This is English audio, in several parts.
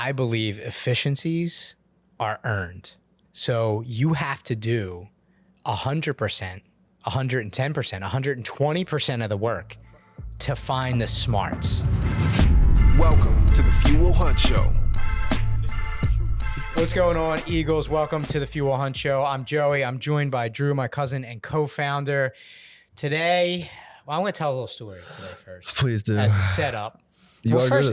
I believe efficiencies are earned. So you have to do 100%, 110%, 120% of the work to find the smarts. Welcome to the Fuel Hunt Show. What's going on, Eagles? Welcome to the Fuel Hunt Show. I'm Joey. I'm joined by Drew, my cousin and co-founder. Today, I'm going to tell a little story today first. Please do. As the setup.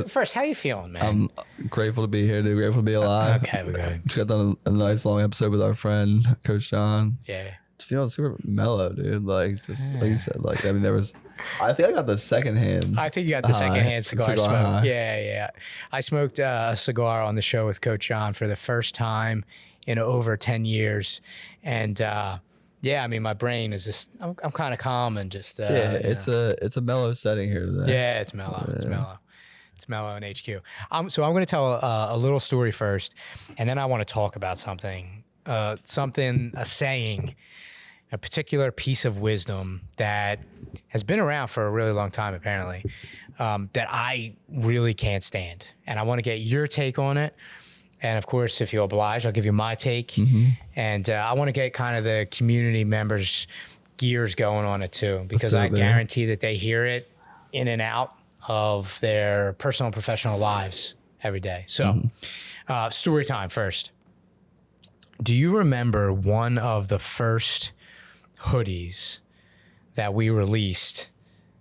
First, how you feeling, man? I'm grateful to be here, dude. Grateful to be alive. Okay, we're good. Just got done a nice long episode with our friend, Coach John. Yeah. Just feeling super mellow, dude. Like you said, I think I got the secondhand. I think you got the secondhand cigar smoke. High. Yeah. I smoked a cigar on the show with Coach John for the first time in over 10 years. And, my brain is just, I'm kind of calm and just, it's a mellow setting here today. Yeah, it's mellow. Yeah. It's mellow. It's mellow in HQ. So I'm going to tell a little story first, and then I want to talk about something, a saying, a particular piece of wisdom that has been around for a really long time, apparently, that I really can't stand. And I want to get your take on it. And of course, if you'll oblige, I'll give you my take. Mm-hmm. And I want to get kind of the community members' gears going on it too, because I guarantee that they hear it in and out of their personal and professional lives every day. So, story time first. Do you remember one of the first hoodies that we released?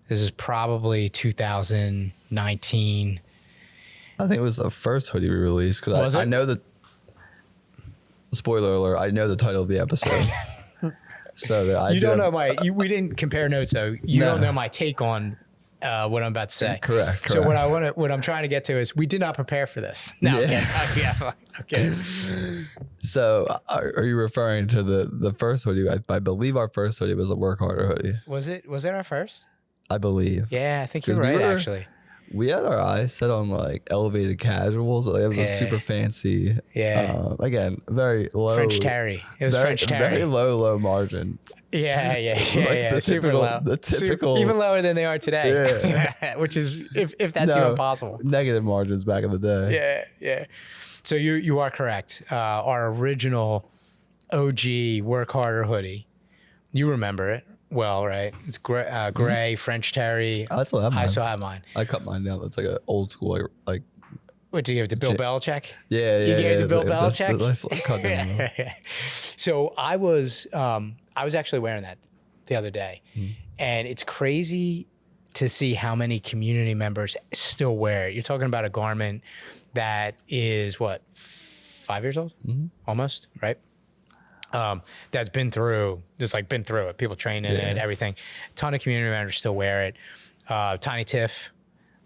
This is probably 2019. I think it was the first hoodie we released because I know that. Spoiler alert! I know the title of the episode. So we didn't compare notes, so you don't know my take on what I'm about to say. Correct. So what I'm trying to get to is we did not prepare for this. No, okay. So are you referring to the first hoodie? I believe our first hoodie was a Work Harder hoodie. Was it our first? I believe. Yeah, I think you're right, actually. We had our eyes set on like elevated casuals. It was a super fancy. Yeah. Again, very low. French terry. It was French terry. Very low margin. Yeah. The super low. The typical. Even lower than they are today. Yeah. Which is, if that's even possible. Negative margins back in the day. Yeah. So you are correct. Our original OG Work Harder hoodie. You remember it well, right? It's gray French terry. I still have mine. I cut mine down. It's like an old school like. What did you give it to Bill Belichick? Yeah. You gave it to Bill Belichick? That's cut down. So I was actually wearing that the other day, and it's crazy to see how many community members still wear it. You're talking about a garment that is what, 5 years old, almost, right? That's been through it. People train in it, everything. A ton of community members still wear it. Tiny Tiff.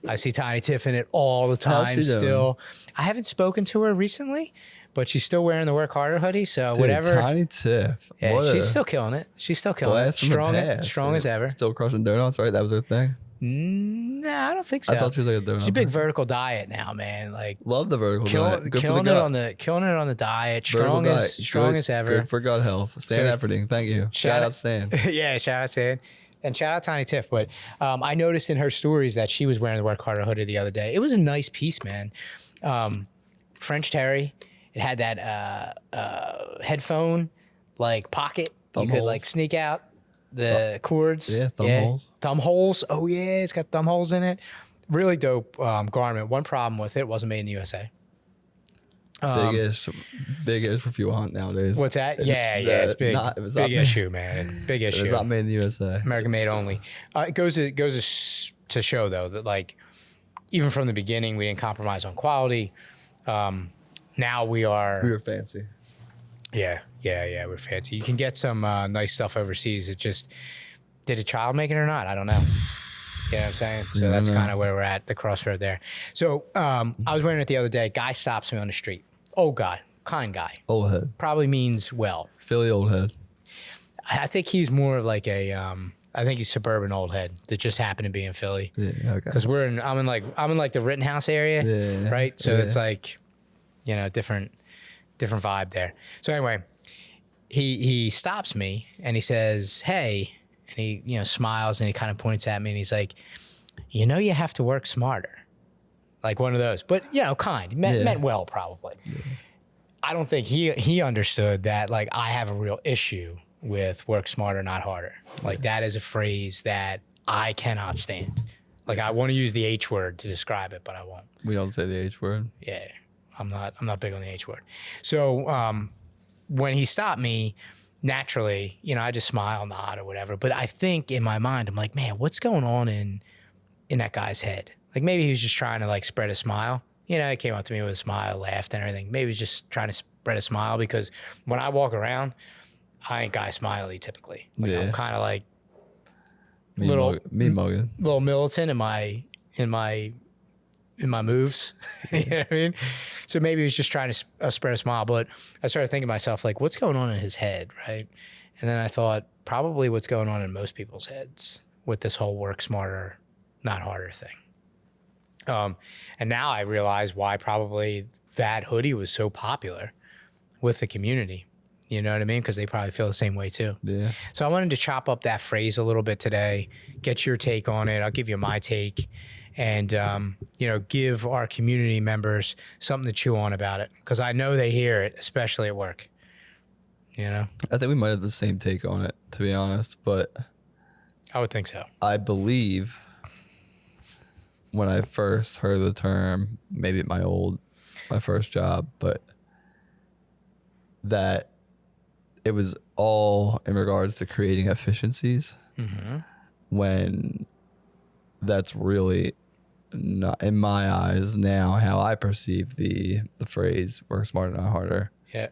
I see Tiny Tiff in it all the time still. I haven't spoken to her recently, but she's still wearing the Work Harder hoodie. So whatever. Tiny Tiff. Yeah, she's still killing it. Strong as ever. Still crushing donuts, right? That was her thing? No, I don't think so. I thought she was like a donut. She's a big vertical diet now, man. Like, love the vertical diet. Killing it on the diet. Strong as ever. Good for gut health. Stan efforting. Thank you. Shout out Stan. Yeah, shout out Stan. And shout out Tiny Tiff. But I noticed in her stories that she was wearing the Work Harder hoodie the other day. It was a nice piece, man. French terry. It had that headphone like pocket. You could like sneak out the cords. Yeah, holes. Thumb holes. Oh yeah, it's got thumb holes in it. Really dope garment. One problem with it wasn't made in the USA. Big issue for Fuel Hunt nowadays. What's that? It's big. Big issue, man. Big issue. It's not made in the USA. American made only. It goes to show though that like even from the beginning we didn't compromise on quality. Now we were fancy. Yeah, we're fancy. You can get some nice stuff overseas. It just, did a child make it or not? I don't know. You know what I'm saying? So that's kind of where we're at, the crossroad there. So I was wearing it the other day. Guy stops me on the street. Old guy, kind guy. Old head. Probably means well. Philly old head. I think he's more of like I think he's suburban old head that just happened to be in Philly. Yeah, okay. Because I'm in like the Rittenhouse area, right? So it's like, different vibe there. So anyway, he stops me and he says, "Hey," and he smiles and he kind of points at me and he's like, "You have to work smarter." like one of those. But kind, meant well probably. Yeah. I don't think he understood that like I have a real issue with work smarter, not harder. Like that is a phrase that I cannot stand. Like I want to use the H word to describe it, but I won't. We don't say the H word. Yeah, I'm not big on the H word. So when he stopped me, naturally, I just smile, nod, or whatever. But I think in my mind, I'm like, man, what's going on in that guy's head? Like maybe he was just trying to like spread a smile. He came up to me with a smile, laughed and everything. Maybe he was just trying to spread a smile because when I walk around, I ain't guy smiley typically. Like I'm kind of like little militant in my moves. You know what I mean? So maybe he was just trying to spread a smile. But I started thinking to myself, like, what's going on in his head, right? And then I thought, probably what's going on in most people's heads with this whole work smarter, not harder thing. And now I realize why probably that hoodie was so popular with the community. You know what I mean? Because they probably feel the same way too. Yeah. So I wanted to chop up that phrase a little bit today, get your take on it. I'll give you my take and, give our community members something to chew on about it. Because I know they hear it, especially at work. I think we might have the same take on it, to be honest. But I would think so. I believe when I first heard the term, maybe at my first job, but that it was all in regards to creating efficiencies, when that's really not, in my eyes now, how I perceive the phrase work smarter, not harder. Yeah.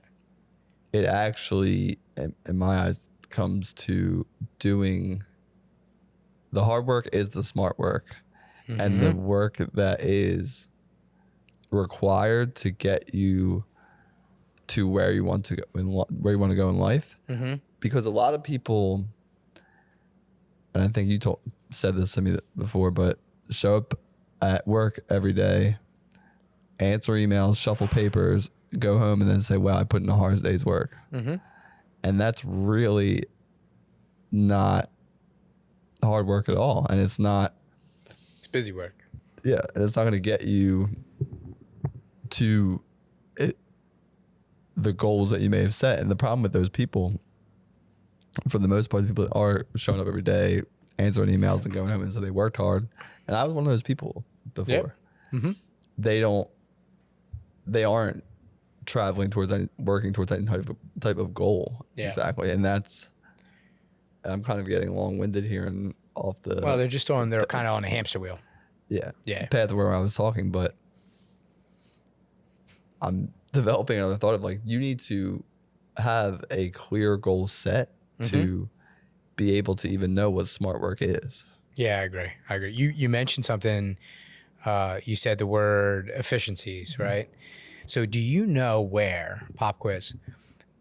It actually, in my eyes, comes to doing the hard work is the smart work. And the work that is required to get you to where you want to go in life. Because a lot of people, and I think you said this to me before, but show up at work every day, answer emails, shuffle papers, go home, and then say, "Wow, I put in a hard day's work." And that's really not hard work at all, and it's not. Busy work. Yeah, and it's not going to get you to the goals that you may have set. And the problem with those people, for the most part, the people that are showing up every day, answering emails and going home and so they worked hard. And I was one of those people before. Yep. They aren't working towards that type of goal. Yeah. Exactly. And I'm kind of getting long-winded here and off the... Well, they're kind of on a hamster wheel. Yeah. Path where I was talking, but I'm developing another thought of like, you need to have a clear goal set to be able to even know what smart work is. Yeah, I agree. You mentioned something, you said the word efficiencies, right? So do you know where, pop quiz,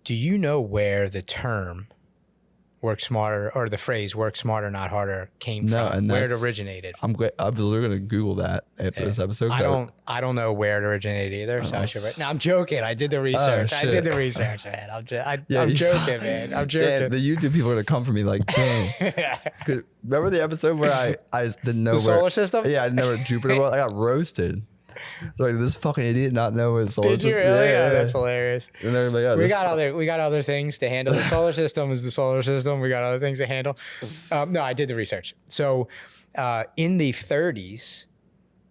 do you know where the term work smarter, or the phrase work smarter, not harder came from, where it originated? I'm literally going to Google that after this episode. I don't know where it originated either. So I should No, I'm joking. I did the research. Man. I'm joking, man. I'm joking. Dan, the YouTube people are going to come for me like, dang. Remember the episode where I didn't know the solar system? Yeah, I didn't know where Jupiter was. I got roasted. Like, this fucking idiot not know what the solar system. Did you really? Yeah, that's hilarious. And they're like, we got other things to handle. The solar system is the solar system. We got other things to handle. No, I did the research. So in the 30s,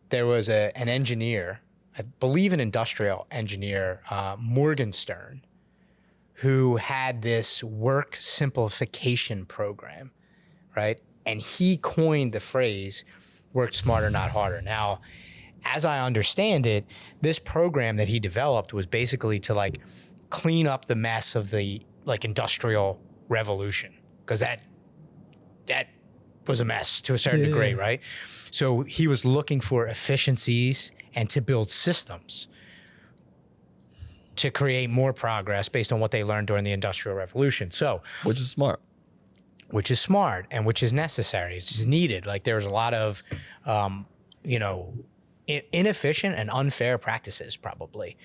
there was an engineer, I believe an industrial engineer, Morgenstern, who had this work simplification program, right? And he coined the phrase work smarter, not harder. Now, as I understand it, this program that he developed was basically to like clean up the mess of the like industrial revolution, because that was a mess to a certain degree, right? So he was looking for efficiencies and to build systems to create more progress based on what they learned during the Industrial Revolution. So, which is smart and which is necessary. It's just needed. Like there's a lot of, inefficient and unfair practices probably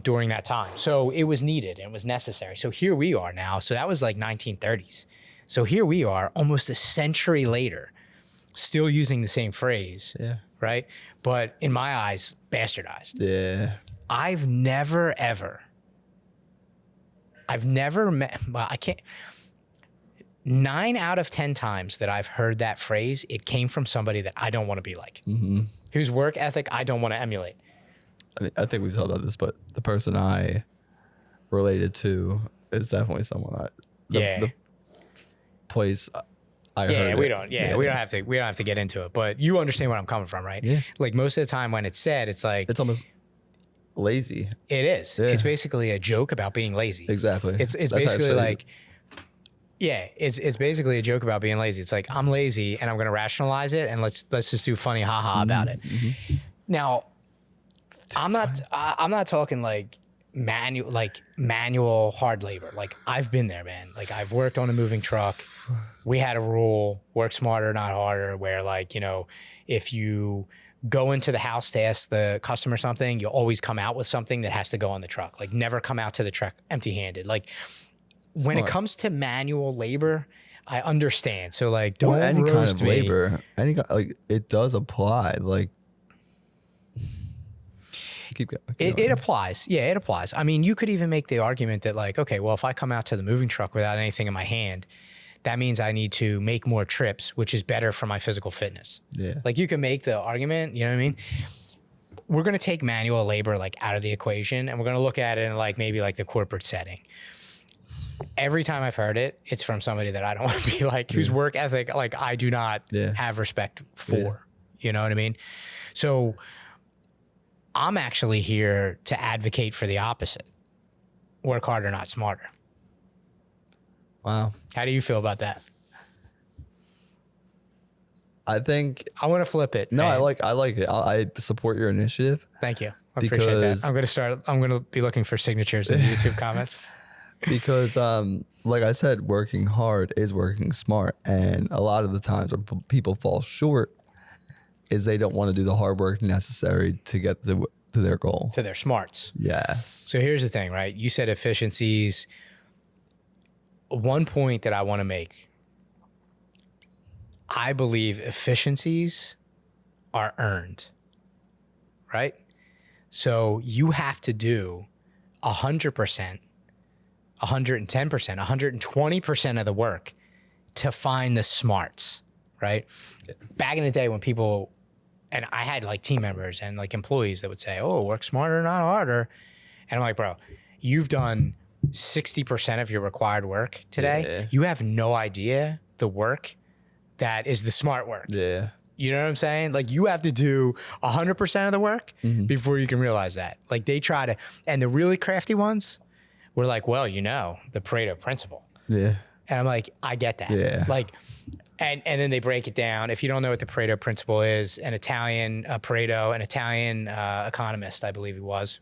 during that time. So it was needed and it was necessary. So here we are now. So that was like 1930s. So here we are almost a century later, still using the same phrase, right? But in my eyes, bastardized. Yeah. I've never met, well, I can't, 9 out of 10 times that I've heard that phrase, it came from somebody that I don't want to be like, whose work ethic I don't want to emulate. I think we've talked about this, but the person I related to is definitely someone the place I heard. Yeah, we don't have to get into it, but you understand where I'm coming from, right? Yeah. Like most of the time when it's said, it's like, It's almost lazy. it is. Yeah. It's basically a joke about being lazy. Exactly. It's That's basically actually- like, yeah, it's basically a joke about being lazy. It's like, I'm lazy and I'm going to rationalize it and let's just do funny haha about it. Now, I'm not talking like manual hard labor. Like I've been there, man. Like I've worked on a moving truck. We had a rule, work smarter, not harder, where like, you know, if you go into the house to ask the customer something, you'll always come out with something that has to go on the truck. Like never come out to the truck empty-handed. Like when it comes to manual labor, I understand. So like, don't any kind roast of me. labor, like it does apply. Like, keep going. It applies. Yeah, it applies. I mean, you could even make the argument that like, okay, well, if I come out to the moving truck without anything in my hand, that means I need to make more trips, which is better for my physical fitness. Yeah. Like you can make the argument, you know what I mean? We're going to take manual labor like out of the equation and we're going to look at it in like maybe like the corporate setting. Every time I've heard it, it's from somebody that I don't want to be like, whose work ethic, like I do not have respect for, you know what I mean? So I'm actually here to advocate for the opposite. Work harder, not smarter. Wow. How do you feel about that? I think I want to flip it. no, man. I like it. I support your initiative Thank you. I appreciate that. Because- I'm going to be looking for signatures in the YouTube comments. because, like I said, working hard is working smart, and a lot of the times where people fall short is they don't want to do the hard work necessary to get to their goal. To their smarts. Yeah. So here's the thing, right? You said efficiencies. One point that I want to make. I believe efficiencies are earned, right? So you have to do 100%, 110%, 120% of the work to find the smarts, right? Back in the day when people, and I had like team members and like employees that would say, oh, work smarter, not harder. And I'm like, bro, you've done 60% of your required work today. Yeah. You have no idea the work that is the smart work. Yeah. You know what I'm saying? Like you have to do 100% of the work before you can realize that. Like they try to, and the really crafty ones were like, well, you know, the Pareto Principle. Yeah. And I'm like, I get that. Yeah. Like, and then they break it down. If you don't know what the Pareto Principle is, an Italian economist, I believe he was,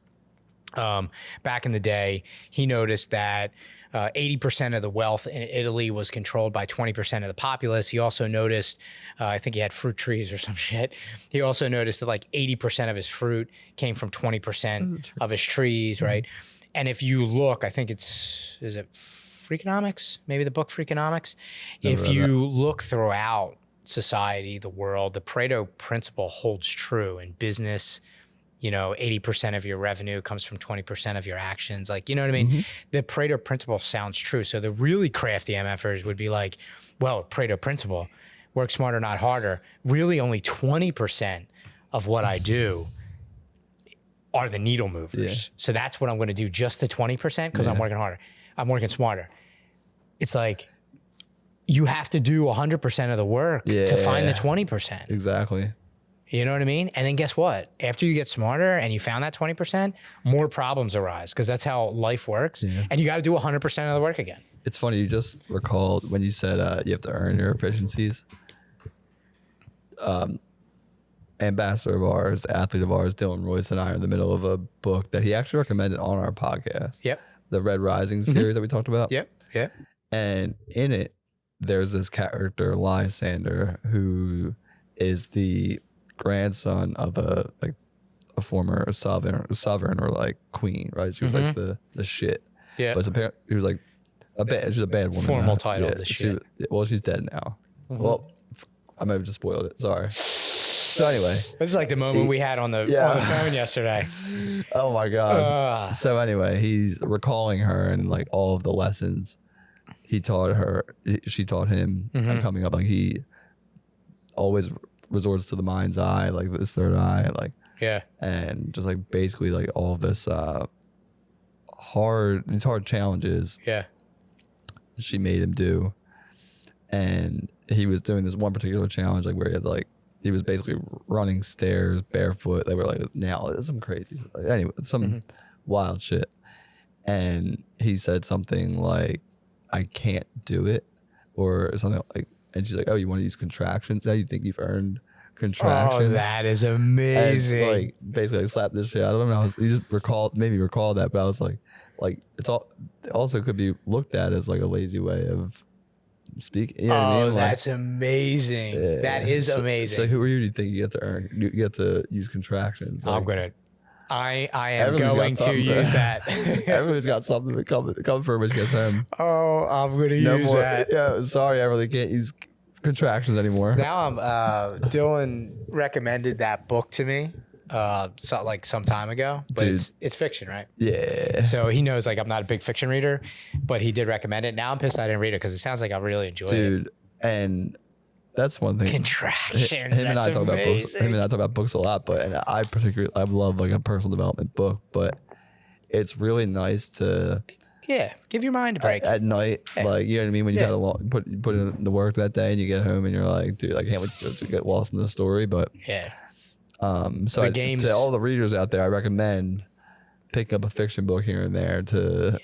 back in the day, he noticed that 80% of the wealth in Italy was controlled by 20% of the populace. He also noticed, I think he had fruit trees or some shit. He also noticed that like 80% of his fruit came from 20% of his trees, right? And if you look, I think is it Freakonomics? Maybe the book Freakonomics? If you look throughout society, the world, the Pareto Principle holds true in business. You know, 80% of your revenue comes from 20% of your actions. Like, you know what I mean? The Pareto Principle sounds true. So the really crafty MFers would be like, well, Pareto Principle, work smarter, not harder. Really only 20% of what I do are the needle movers. So that's what I'm going to do, just the 20% because I'm working harder. I'm working smarter. It's like you have to do 100% of the work to find the 20%. Exactly. You know what I mean? And then guess what? After you get smarter and you found that 20%, more problems arise because that's how life works. And you got to do 100% of the work again. It's funny. You just recalled when you said you have to earn your efficiencies. Ambassador of ours, athlete of ours, Dylan Royce and I are in the middle of a book that he actually recommended on our podcast. Yep. The Red Rising series that we talked about. Yep. Yep. And in it, there's this character, Lysander, who is the grandson of a former sovereign or like queen, right? She was like the shit. Yeah. But apparently she was like she's a bad woman. Formal title, the shit. She's dead now. Well, I might have just spoiled it. Sorry. So anyway, This is like the moment we had on the phone yesterday. oh my God. So anyway, he's recalling her and like all of the lessons he taught her, she taught him coming up. Like he always resorts to the mind's eye, like this third eye, like, and just like basically like all of this these hard challenges she made him do. And he was doing this one particular challenge, like where he had like, he was basically running stairs barefoot. They were like, now some crazy, like, anyway, some wild shit. And he said something like, I can't do it, or something like, and she's like, oh, you want to use contractions? Now you think you've earned contractions? Oh, that is amazing. And, like basically I slapped this shit out of him. He just made me recall that, but I was like it also could be looked at as like a lazy way of speaking. You know what I mean? Like, that's amazing. Yeah. That is amazing. So who are you? Do you think you get to earn? You get to use contractions? Like, I am going to use that. Everybody's got something to come for which gets him. Oh, I'm going to use that. Yeah, sorry, I really can't use contractions anymore. Now Dylan recommended that book to me some time ago, but Dude. it's fiction, right? Yeah. So he knows like I'm not a big fiction reader, but he did recommend it. Now I'm pissed I didn't read it because it sounds like I really enjoy it. Dude, and that's one thing. Contractions. Him and I talk about books. Him and I talk about books a lot, and I love like a personal development book, but it's really nice to give your mind a break at night. Like, you know what I mean? When you had put in the work that day and you get home and you're like, dude, I can't wait to get lost in the story. But so to all the readers out there, I recommend picking up a fiction book here and there to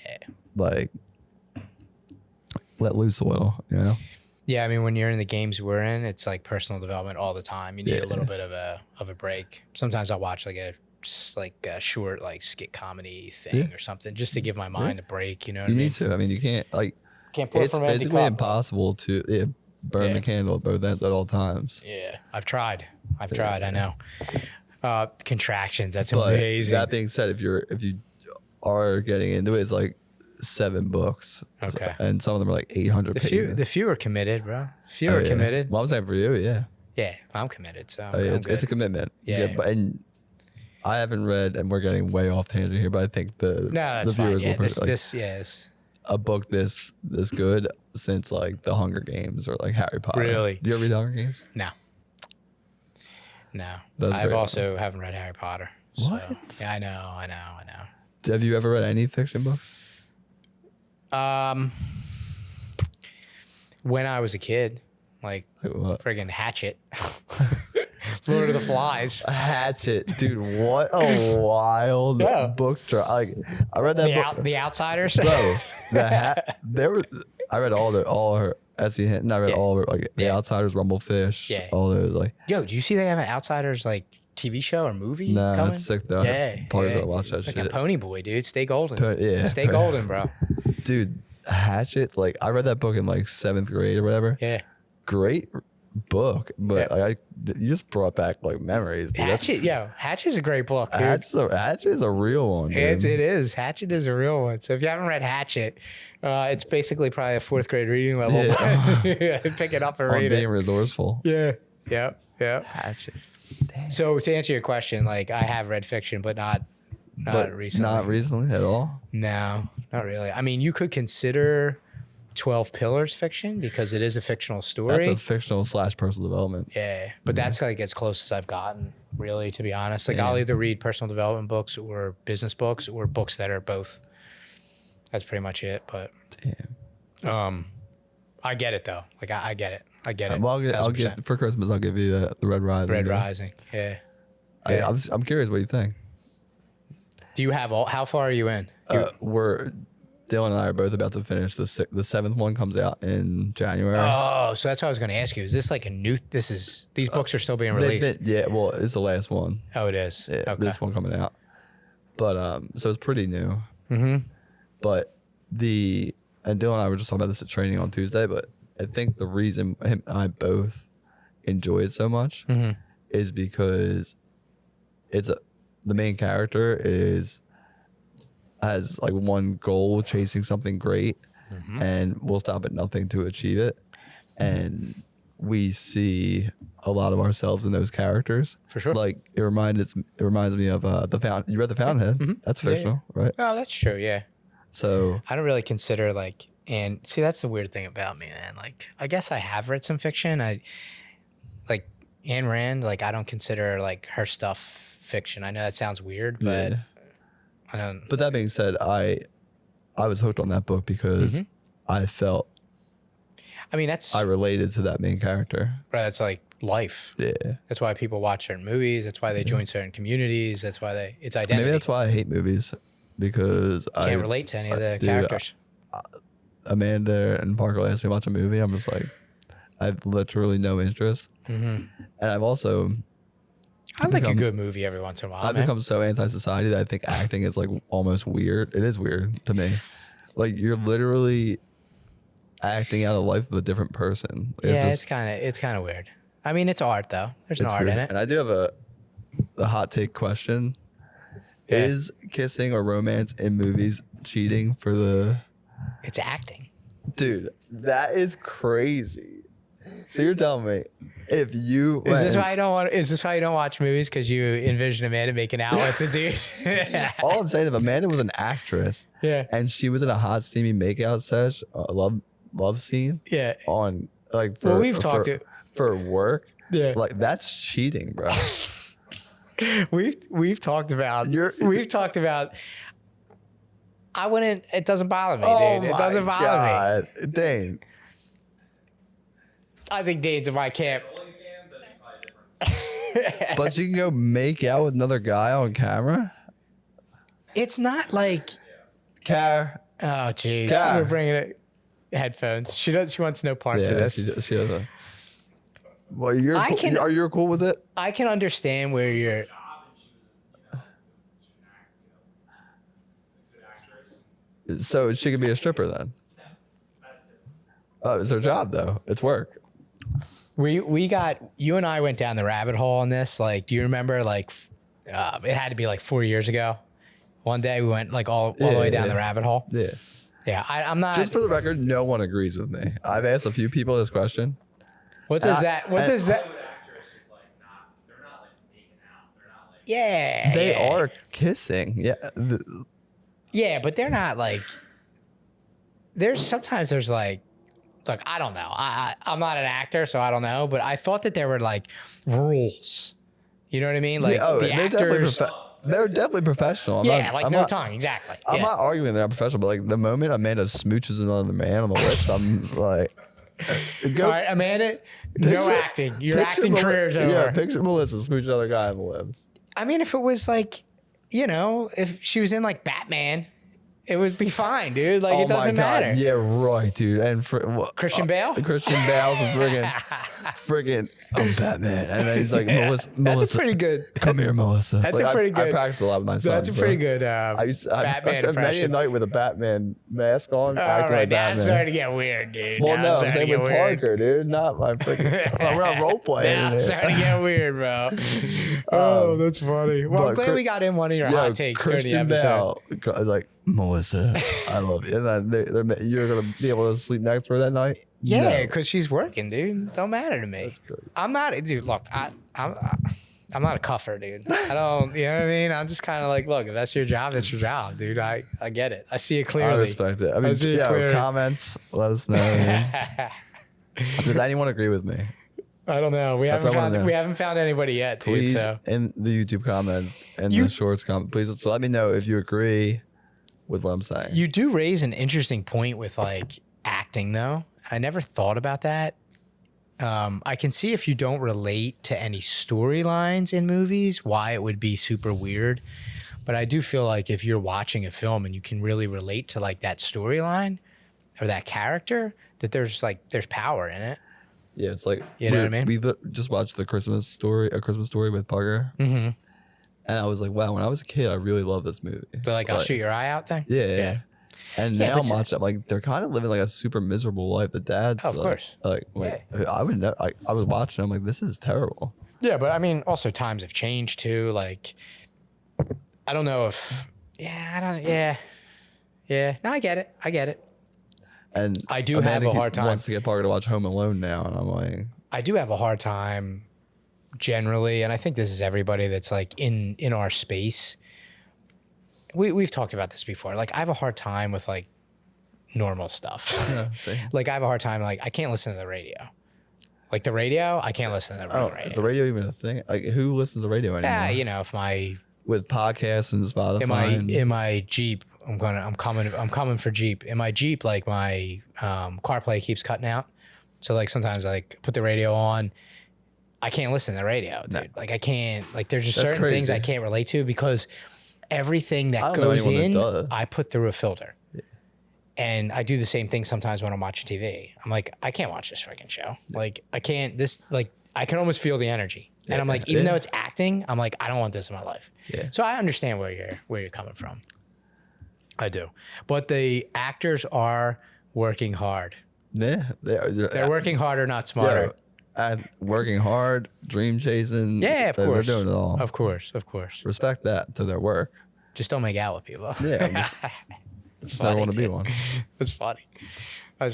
like let loose a little, you know? Yeah, I mean, when you're in the games we're in, it's like personal development all the time. You need a little bit of a break. Sometimes I'll watch like a short like skit comedy thing or something just to give my mind a break. You know what I mean? You need to. I mean, you can't pour it's from an empty physically cup. impossible to burn the candle at both ends at all times. Yeah, I've tried. I know. Contractions. That's But amazing. that being said, if you are getting into it, it's like 7 books. Okay. And some of them are like 800 pages. The few are committed, bro. Few are committed. Well, I'm saying for you, yeah. Yeah, I'm committed. So it's a commitment. Yeah. And I haven't read, and we're getting way off tangent here, but I think the that's fine. viewers Yeah, will this a book this good since like the Hunger Games or like Harry Potter. Really? Do you ever read Hunger Games? No. That's I've great. also haven't read Harry Potter. So. What? Yeah, I know. Have you ever read any fiction books? When I was a kid, like what? friggin' Hatchet, Lord of the Flies. Hatchet, dude! What a wild book drop! Like I read that book. The Outsiders. So I read all her Essie Hinton. I read all her like The Outsiders, Rumblefish, all those like. Yo, do you see they have an Outsiders like TV show or movie? Nah, coming? that's sick though. Parties that watch that like shit. a Pony Boy, dude. Stay golden. Stay Pony. golden, bro. Dude, Hatchet. Like I read that book in like 7th grade or whatever. Yeah. Great book, but you just brought back like memories. Dude. Hatchet's a great book, dude. Hatchet is a real one. It is. Hatchet is a real one. So if you haven't read Hatchet, it's basically probably a 4th grade reading level. Yeah. Pick it up and On read being it. resourceful. Yeah. Hatchet. Damn. So to answer your question, like I have read fiction, but not recently. Not recently at all. No, not really. I mean, you could consider 12 Pillars fiction because it is a fictional story. That's a fictional / personal development. Yeah, but that's like as close as I've gotten, really, to be honest. Like I'll either read personal development books or business books or books that are both. That's pretty much it. But I get it though. Like I get it. Well, I'll get for Christmas. I'll give you the Red Rising. Red Rising. Yeah. I'm curious what you think. Do you have how far are you in? Dylan and I are both about to finish the 7th one. Comes out in January. Oh, so that's what I was going to ask you. Is this like a new? These books are still being released. Well, it's the last one. Oh, it is. Yeah, okay. This one coming out, but so it's pretty new. Mm-hmm. But and Dylan and I were just talking about this at training on Tuesday. But I think the reason him and I both enjoy it so much is because the main character has like one goal, chasing something great, and will stop at nothing to achieve it. And we see a lot of ourselves in those characters. For sure. Like it reminds me of the Fountain. You read The Fountainhead? Mm-hmm. That's fictional, right? Oh, that's true. Yeah. So I don't really consider like, and see, that's the weird thing about me, man. Like, I guess I have read some fiction. I like Ayn Rand. Like, I don't consider like her stuff fiction. I know that sounds weird, but yeah. I don't. But that being said, I was hooked on that book because I felt I mean, that's I related to that main character. right. That's like life. Yeah. That's why people watch certain movies. That's why they join certain communities. That's why it's identity. Maybe that's why I hate movies because I can't relate to any of the dude, characters. Amanda and Parker asked me to watch a movie. I'm just like, I have literally no interest. And I've also I like a good movie every once in a while. I've man. become so anti-society that I think acting is like almost weird. It is weird to me. Like you're literally acting out a life of a different person. Yeah, just- it's kind of weird. I mean, it's art though. There's an it's art weird. in it. And I do have a hot take question. Yeah. Is kissing or romance in movies cheating for the It's acting. dude? That is crazy. So you're telling me if you Is this why I don't want? Is this why you don't watch movies? Because you envision Amanda making out with the dude. all I'm saying, if Amanda was an actress, Yeah. and she was in a hot steamy makeout sesh, love scene, Yeah. on like for Well, we've talked for work, Yeah. like that's cheating, bro. We've talked about. You're- We've talked about. I wouldn't. It doesn't bother me, dude. It doesn't bother me. me. Dang. I think Dane's in my camp. But you can go make out with another guy on camera. It's not like. Car. Oh, jeez. Car. We're bringing it. Headphones. She does. She wants no parts of Yeah, this. she doesn't. Well, you're I cool, can- are you cool with it? I can understand where you're. So she could be a stripper then. Oh, it's her job though. It's work. We got you and I went down the rabbit hole on this. Like, do you remember? Like, it had to be like 4 years ago. One day we went like all the way down the rabbit hole. Yeah. Yeah, I'm not. Just for the record, no one agrees with me. I've asked a few people this question. What does and that? What does that? Yeah, They yeah. are kissing. Yeah. Yeah, but they're not like. There's like, look, I don't know. I'm not an actor, so I don't know. But I thought that there were like rules. You know what I mean? Like Yeah, the actors. they're definitely professional. I'm Yeah, not- like I'm no not- tongue, exactly. I'm Yeah. not arguing they're not professional, but like the moment Amanda smooches another man on the lips, I'm like, go. All right, Amanda, no picture- acting. Your picture acting career's over. Yeah, picture Melissa smooching another guy on the lips. I mean, if it was like, you know, if she was in like Batman, it would be fine, dude. Like, it doesn't matter. Yeah, right, dude. And Christian Bale? Christian Bale's a friggin' I'm Batman. And then he's like, Melissa, That's a pretty good. come here, Melissa. That's a pretty I good- practice a lot with my son. That's a pretty good I Batman spent many a impression. night with a Batman mask on. All acting right, like now it's Batman. starting to get weird, dude. Well, Now no, it's I'm starting saying to with get weird. Parker, dude. Not my freaking. We're not role playing. Now here. it's starting to get weird, bro. Oh, that's funny. Well, I'm but glad Chris- we got in one of your Yo, hot takes during the Christian episode. Bale is like, Melissa, I love you. And then you're going to be able to sleep next to her that night? Yeah, No. because she's working, dude. Don't matter to me. I'm not, dude. Look, I'm not a cuffer, dude. I don't, you know what I mean? I'm just kind of like, look, if that's your job, that's your job, dude. I get it. I see it clearly. I respect it. I mean, see it yeah, clearly. comments, let us know. Does anyone agree with me? I don't know. We That's haven't what I wanna know. found anybody yet, dude. Please, So in the YouTube comments and You- the shorts comment, please let me know if you agree with what I'm saying. you do raise an interesting point with like acting, though. I never thought about that. I can see if you don't relate to any storylines in movies, why it would be super weird. But I do feel like if you're watching a film and you can really relate to like that storyline or that character, that there's power in it. Yeah, it's like You know what I mean? We just watched a Christmas story with Parker, and I was like, wow. When I was a kid, I really loved this movie. So like, I'll shoot your eye out thing. Yeah. And Yeah, now but I'm watching. I'm like, they're kind of living like a super miserable life. The dad's Oh, of course. I would know. I was watching. I'm like, this is terrible. Yeah, but I mean, also times have changed too. Like, I don't know if. Yeah. No, I get it. And I do have a hard time. Wants to get Parker to watch Home Alone now, and I'm like, I do have a hard time generally, and I think this is everybody that's like in our space. We've talked about this before. Like I have a hard time with like normal stuff. Same. Like I have a hard time, like I can't listen to the radio. Like the radio, I can't listen to the radio. Is the radio even a thing? Like who listens to the radio anymore? Yeah, you know, if my with podcasts and Spotify. in my Jeep, I'm coming for Jeep. In my Jeep, like my CarPlay keeps cutting out. So like sometimes I like put the radio on. I can't listen to the radio, dude. Like I can't, like there's just certain things I can't relate to because everything that goes in, I put through a filter. Yeah. And I do the same thing sometimes when I'm watching TV. I'm like, I can't watch this freaking show. Like I can't, I can almost feel the energy. And I'm like, even though it's acting, I'm like, I don't want this in my life. Yeah. So I understand where you're coming from. I do. But the actors are working hard. Yeah. They're working harder, not smarter. And working hard, dream chasing. Yeah, of course. They're doing it all. Of course. Respect that to their work. Just don't make out with people. Yeah. Just never want to be one. That's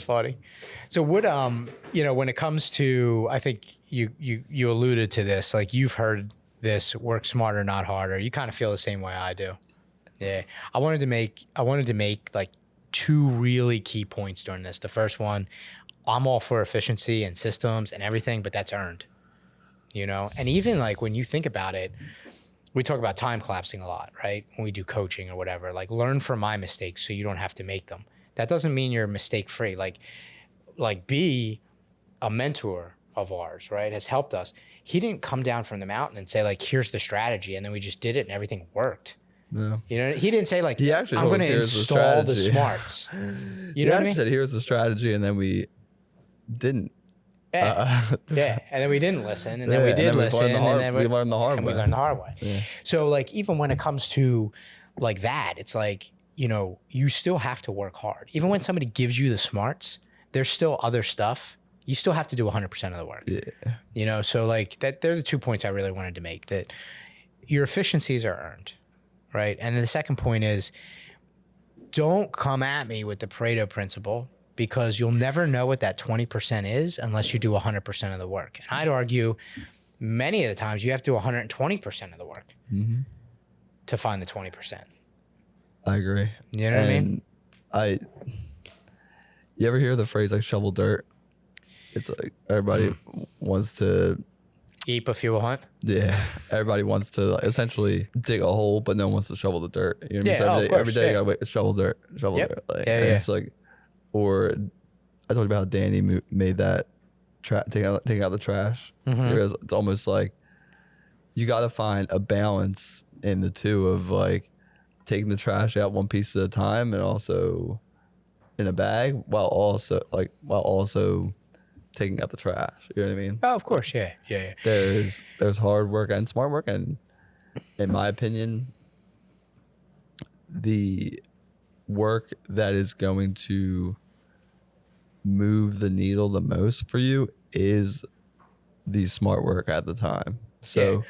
funny. So what, when it comes to, I think you alluded to this, like you've heard this, work smarter, not harder. You kind of feel the same way I do. Yeah. I wanted to make like two really key points during this. The first one, I'm all for efficiency and systems and everything, but that's earned, and even like when you think about it, we talk about time collapsing a lot, right? When we do coaching or whatever, like learn from my mistakes so you don't have to make them. That doesn't mean you're mistake free. Like B, a mentor of ours, right, has helped us. He didn't come down from the mountain and say like, here's the strategy. And then we just did it and everything worked. No. He didn't say like, I'm going to install the smarts. You know what I mean? He said, here's the strategy. And then we didn't. Yeah. And then we didn't listen, and then we did listen, and then we learned the hard way. We learned the hard way. Yeah. So like even when it comes to like that, it's like, you still have to work hard. Even when somebody gives you the smarts, there's still other stuff. You still have to do 100% of the work. Yeah. So like that, they're the 2 points I really wanted to make, that your efficiencies are earned, right? And then the second point is, don't come at me with the Pareto Principle, because you'll never know what that 20% is unless you do 100% of the work. And I'd argue many of the times you have to do 120% of the work to find the 20%. I agree. You know what I mean? You ever hear the phrase like shovel dirt? It's like everybody wants to eat but fuel hunt. Yeah. Everybody wants to essentially dig a hole, but no one wants to shovel the dirt. You know what I mean? So every day you gotta shovel dirt. Dirt. Like, it's like, or I talked about how Danny made that taking out the trash. It's almost like you got to find a balance in the two of like taking the trash out one piece at a time and also in a bag while also taking out the trash. You know what I mean? Oh, of course. Yeah. There's hard work and smart work, and in my opinion, the work that is going to move the needle the most for you is the smart work at the time. So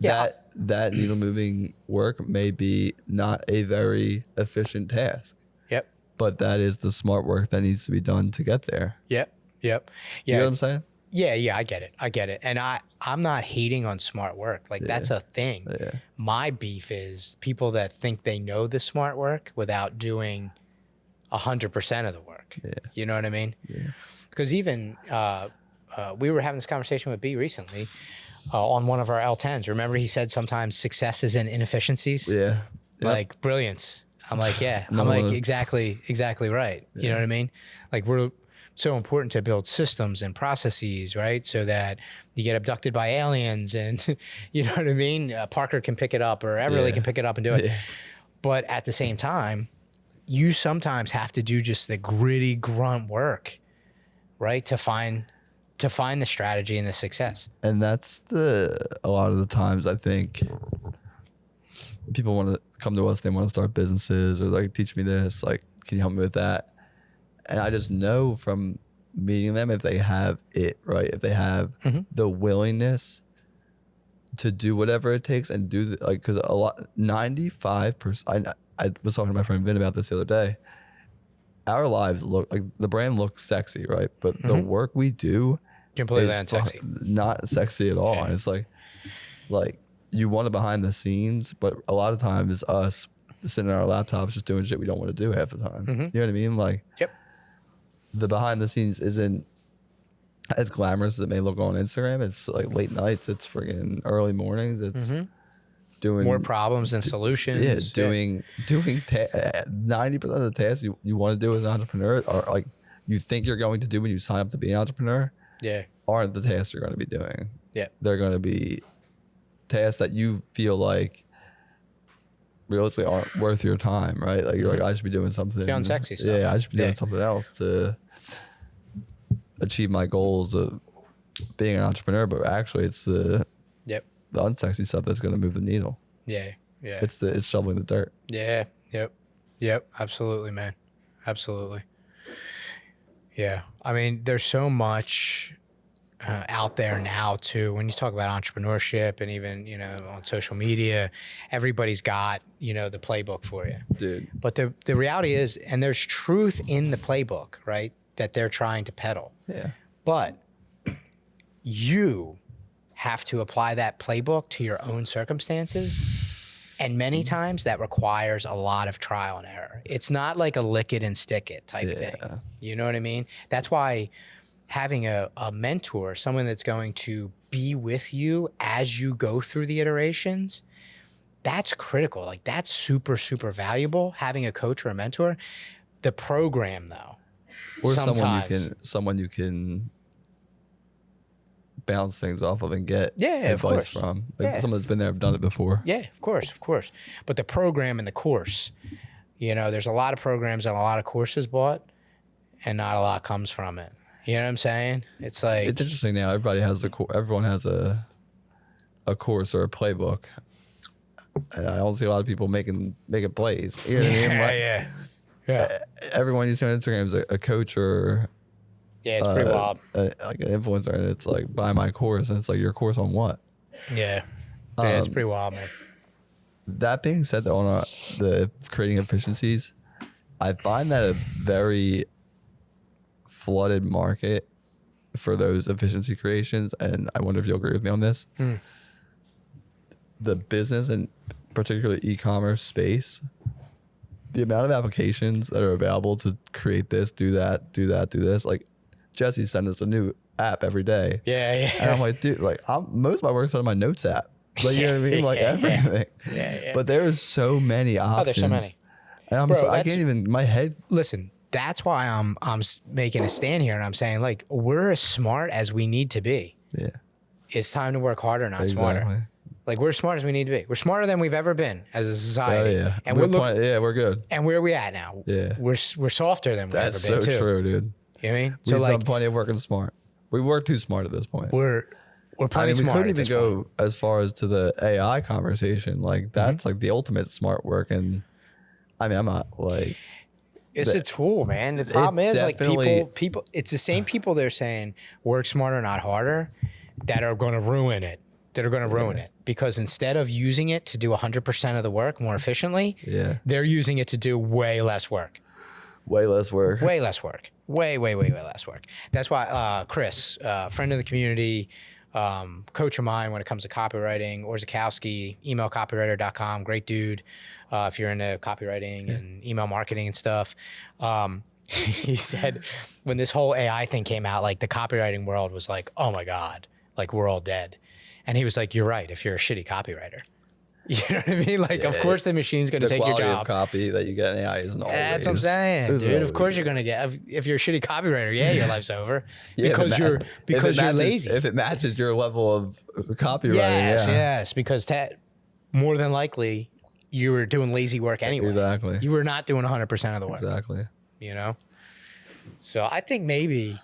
that needle moving work may be not a very efficient task. Yep. But that is the smart work that needs to be done to get there. Yep. Yeah. You know what I'm saying? Yeah, I get it. And I'm not hating on smart work. Like that's a thing. Yeah. My beef is people that think they know the smart work without doing 100% of the work. Yeah. You know what I mean? Yeah. Because even we were having this conversation with B recently on one of our L10s. Remember he said sometimes success is in inefficiencies? Yeah. Like brilliance. I'm like, yeah. I'm like, exactly right. Yeah. You know what I mean? Like we're so important to build systems and processes, right? So that you get abducted by aliens and you know what I mean? Parker can pick it up or Everly can pick it up and do it. Yeah. But at the same time, you sometimes have to do just the gritty grunt work, right? To find the strategy and the success. And that's a lot of the times I think people want to come to us, they want to start businesses or like, teach me this, like, can you help me with that? And I just know from meeting them if they have it, right? If they have the willingness to do whatever it takes and do because 95%, I was talking to my friend Vin about this the other day. Our lives look like the brand looks sexy, right? But the work we do Completely is unsexy. not sexy at all. Yeah. And it's like you want it behind the scenes, but a lot of times it's us sitting on our laptops just doing shit we don't want to do half the time. You know what I mean? Like, Yep. the behind the scenes isn't as glamorous as it may look on Instagram. It's like late nights. It's friggin' early mornings. It's doing More problems than solutions. Yeah, doing 90% of the tasks you want to do as an entrepreneur, or like you think you're going to do when you sign up to be an entrepreneur, Yeah. aren't the tasks you're going to be doing. Yeah. They're going to be tasks that you feel like realistically aren't worth your time, right? Like you're like, I should be doing something. It's the unsexy stuff. Yeah, I should be doing something else to achieve my goals of being an entrepreneur. But actually, it's the unsexy stuff that's going to move the needle. Yeah. Yeah. It's shoveling the dirt. Yeah. Yep. Yep. Absolutely, man. Absolutely. Yeah. I mean, there's so much out there now too. When you talk about entrepreneurship and even, you know, on social media, everybody's got, you know, the playbook for you. Dude. But the reality is, and there's truth in the playbook, right? That they're trying to peddle. Yeah. But you have to apply that playbook to your own circumstances. And many times that requires a lot of trial and error. It's not like a lick it and stick it type thing. You know what I mean? That's why having a mentor, someone that's going to be with you as you go through the iterations, that's critical. Like that's super, super valuable, having a coach or a mentor. The program though, Or sometimes, someone you can bounce things off of and get of advice course. from. Like someone that's been there, done it before. Yeah, of course. But the program and the course, you know, there's a lot of programs and a lot of courses bought, and not a lot comes from it. You know what I'm saying? It's like It's interesting now. Everybody has everyone has a course or a playbook. And I don't see a lot of people making plays. You know what I mean? Like, yeah. everyone you see on Instagram is a coach or Yeah, it's pretty wild. like an influencer, and it's like buy my course, and it's like your course on what? Yeah, it's pretty wild, man. That being said, though, on the creating efficiencies, I find that a very flooded market for those efficiency creations, and I wonder if you'll agree with me on this. The business and particularly e-commerce space, the amount of applications that are available to create this, do that, do this, like Jesse sends us a new app every day. Yeah. And I'm like, dude, like most of my work's on my notes app. Like, you know what I mean? Like everything. Yeah. But there's so many options. Oh, there's so many. And I'm Bro, I can't even, my head. Listen, that's why I'm making a stand here, and I'm saying, like, we're as smart as we need to be. Yeah. It's time to work harder, not smarter. Like, we're as smart as we need to be. We're smarter than we've ever been as a society. Oh, yeah. And we're good. And where are we at now? Yeah. We're softer than we've That's ever been, so too. true, dude. You know what I mean? We've done plenty of working smart. We work too smart at this point. We're plenty smart. We couldn't even go as far as to the AI conversation. Like that's like the ultimate smart work. And I mean, I'm not like it's a tool, man. The problem is like people. It's the same people they're saying work smarter, not harder, that are going to ruin it. Because instead of using it to do 100% of the work more efficiently, they're using it to do way less work. Way less work. Way less work. Way less work. That's why Chris, friend of the community, coach of mine when it comes to copywriting, Orzakowski, emailcopywriter.com, great dude. If you're into copywriting and email marketing and stuff. He said when this whole AI thing came out, like the copywriting world was like, oh my God, like we're all dead. And he was like, you're right, if you're a shitty copywriter. You know what I mean? Like, of course the machine's going to take your job. The quality of copy that you get in AI isn't always. That's what I'm saying, dude. Of course you're going to get, if you're a shitty copywriter, your life's over. Because you're lazy. If it matches your level of copywriting, yes, because more than likely you were doing lazy work anyway. Exactly. You were not doing 100% of the work. Exactly. You know? So I think maybe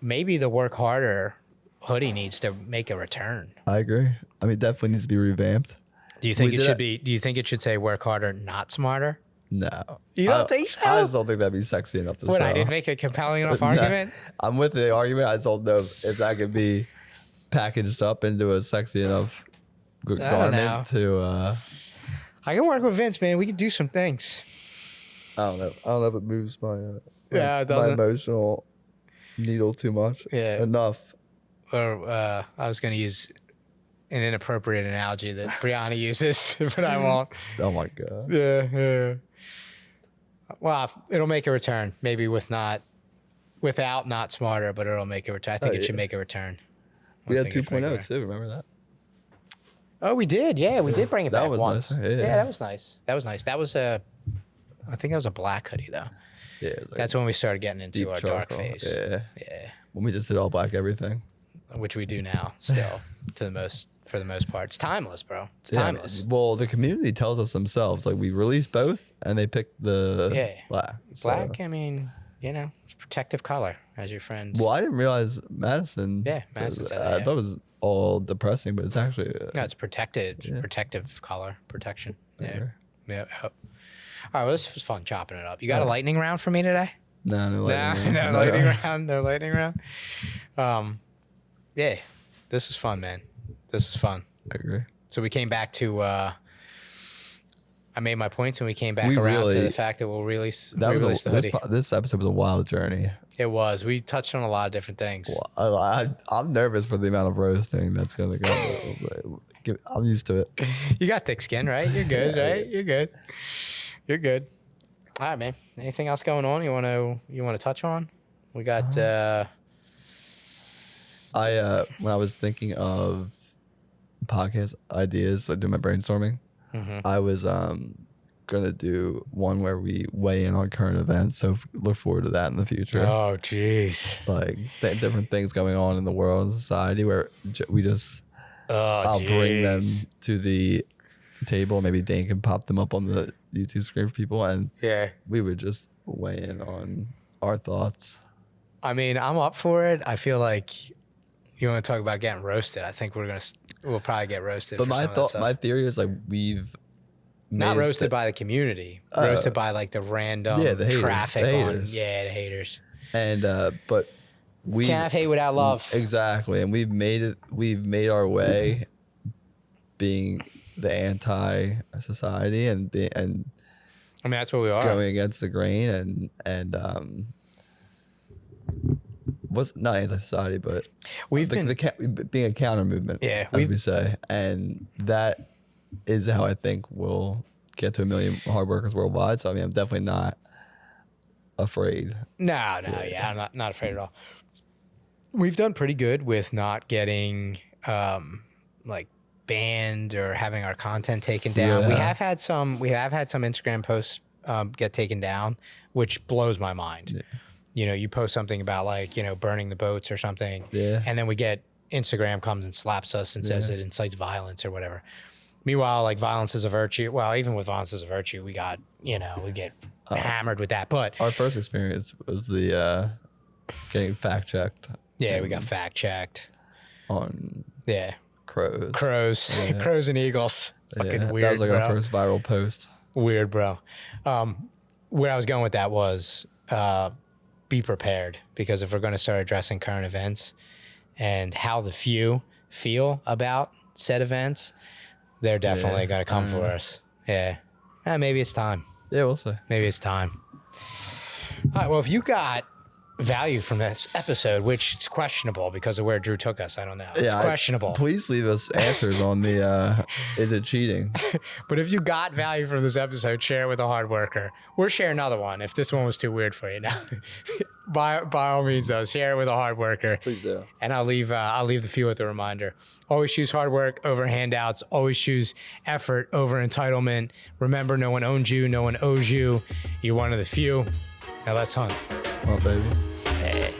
the work harder hoodie needs to make a return. I agree. I mean, definitely needs to be revamped. Do you think do you think it should say work harder, not smarter? No. You don't think so? I just don't think that'd be sexy enough to What, sell. I didn't make a compelling enough argument? I'm with the argument. I just don't know if that could be packaged up into a sexy enough garment to... I can work with Vince, man. We can do some things. I don't know. I don't know if it moves my, it doesn't. my emotional Needle too much. Yeah. Enough. Or I was going to use an inappropriate analogy that Brianna uses, but I won't. Oh my God. Yeah. Well, it'll make a return. Maybe without not smarter, but it'll make a return. I think it should make a return. We had 2.0 too. Remember that? Oh, we did. Yeah, we did bring it back was once. nice. Yeah, that was nice. That was nice. That was I think that was a black hoodie though. Yeah. It was like That's when we started getting into our dark charcoal. phase. Yeah. Yeah. When we just did all black everything. Which we do now still for the most part. It's timeless, bro. It's timeless. Well, the community tells us themselves, like we released both and they picked the black. Black, So. I mean, it's protective color, as your friend. Well, I didn't realize Madison. Yeah, Madison said that, I yeah. thought it was all depressing, but it's actually. No, it's protective color, protection. Yeah. Okay. Yeah. All right, well, this was fun chopping it up. You got a lightning round for me today? No lightning. No lightning round. No lightning round. Yeah, this is fun, man. This is fun. I agree. So we came back to. I made my points, and we came back around to the fact that we'll release the hoodie. This episode was a wild journey. It was. We touched on a lot of different things. Well, I'm nervous for the amount of roasting that's gonna go. I'm used to it. You got thick skin, right? You're good, right? You're good. You're good. All right, man. Anything else going on you want to touch on? We got. When I was thinking of podcast ideas, like doing my brainstorming, I was gonna do one where we weigh in on current events. So look forward to that in the future. Oh, jeez. Like different things going on in the world and society where we just. I'll bring them to the table. Maybe Dan can pop them up on the YouTube screen for people, and we would just weigh in on our thoughts. I mean, I'm up for it. I feel like you want to talk about getting roasted. I think we'll probably get roasted. But for my theory is like we've not roasted by the community, roasted by like the random the haters, traffic the on haters. the haters. And but we can't have hate without love. Exactly, and we've made our way being the anti-society and I mean, that's what we are. going against the grain and what's not anti-society, but we've being a counter movement. Yeah, as we say, and that is how I think we'll get to 1 million hard workers worldwide. So I mean, I'm definitely not afraid. No, I'm not afraid at all. We've done pretty good with not getting like banned or having our content taken down. Yeah. We have had some Instagram posts get taken down, which blows my mind. Yeah. You post something about like, burning the boats or something. Yeah. And then Instagram comes and slaps us and says it incites violence or whatever. Meanwhile, like violence is a virtue. Well, even with violence is a virtue, we get hammered with that. But our first experience was the getting fact checked. Yeah, we got fact checked on crows. Crows and eagles. Fucking weird. That was like our first viral post. Weird, bro. Where I was going with that was be prepared, because if we're going to start addressing current events and how the few feel about said events, they're definitely going to come for us. Yeah. Maybe it's time. Yeah, we'll see. Maybe it's time. All right. Well, if you got value from this episode, which it's questionable because of where Drew took us, I don't know. It's questionable. Please leave us answers on the is it cheating? But if you got value from this episode, share it with a hard worker. Or share another one if this one was too weird for you. Now, by all means, though, share it with a hard worker. Please do. And I'll leave the few with a reminder. Always choose hard work over handouts. Always choose effort over entitlement. Remember, no one owns you. No one owes you. You're one of the few. Now let's hunt. Come on, baby. Hey.